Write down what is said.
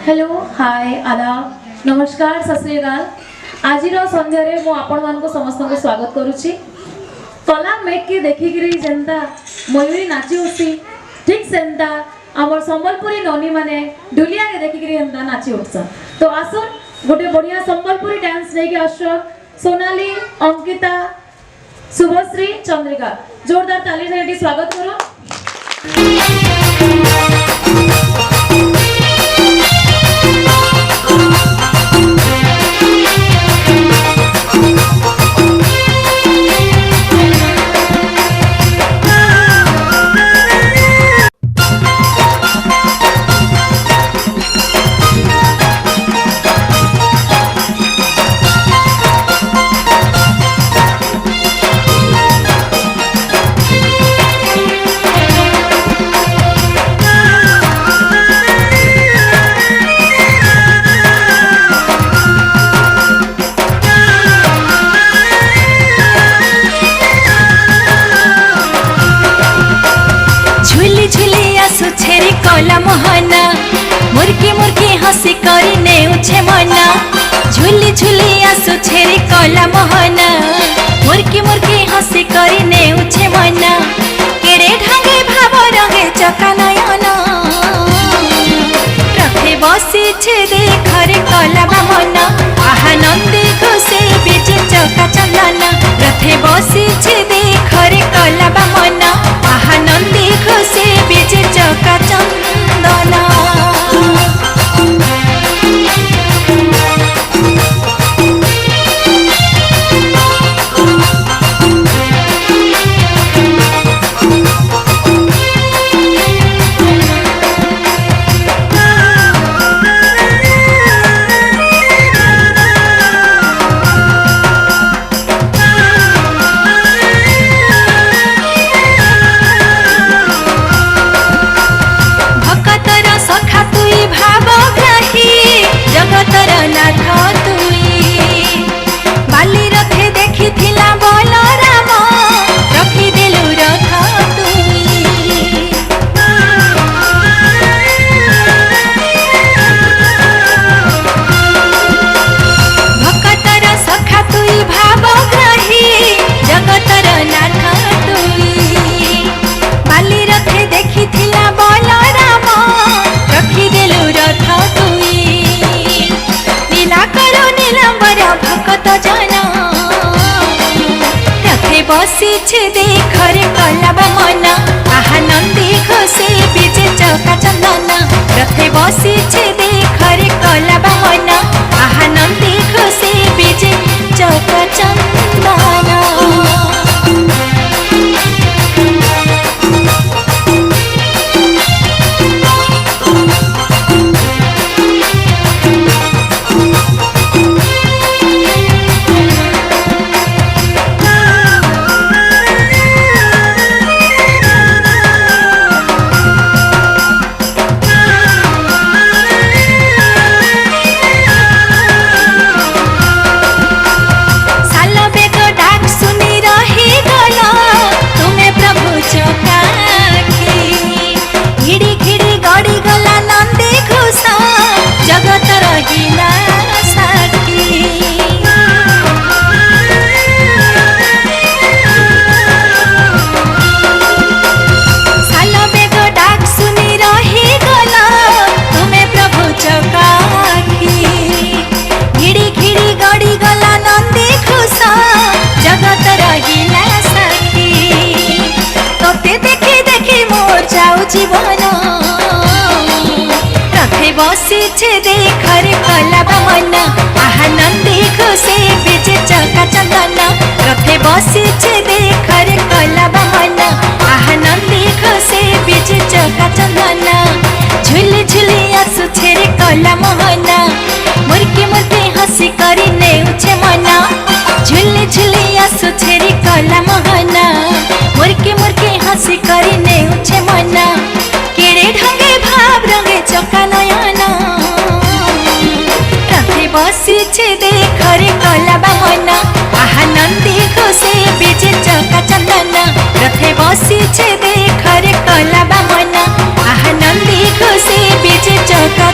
Hello hi आदाब नमस्कार सत श्री अकाल। आज संध्यारे मु आपण मानको समस्त को स्वागत करुछि। कला मेट के देखिकरी जेंता मयूरी नाची उठी ठीक सेंता आमर संबलपुरी ननी माने ढुलिया के देखिकरी एंता नाची उठछ। तो आसुन गोटे बढ़िया संबलपुरी डांस लेके आसो सोनाली अंकिता शुभश्री चंद्रिका जोरदार ताली से स्वागत करो। कला मोहना मुर्की मुर्की हसी करी नेउछे मना झुली झुली आसु छेरी कला मोहना मुर्की मुर्की हसी करी नेउछे मना केड़े ढांगे भाव रंगे चका नयना रखे बसी छे देखरे कला मना आहा नंदी खुशी बिजे चका चंदना रथे बसी छे देखरे कला मना आहा नंदी खुशी बिजे चका चंदना। बसी छे देखरे कला मना आहा नंदी खुशी बिजे चौका चंदना रथे बसी छे देखरे कला मना आहा नंदी खुशी बिजे चौका चंदना। जीवन रखे बसी छे देखरे कला मना आहा नंदी खुशी बिजे चका चंदना रखे बसी छे देखरे कला मना आहा नंदी खुशी बिजे चका चंदना झुली झुली आसु छेरे कला मोहना मुर्की मुर्की हसी करी नेउछे मना झुली झुली आसु छेरे कला मोहना मुर्की मुर्की हसी करी नेउछे मना केड़े ढंगे भाव रंगे चका नयना रथे बसी छे देखरे कला मना आहा नंदी खुशी बिजे चका चंदना रथे बसी छे देखरे कला मना आहा नंदी खुशी बिजे चका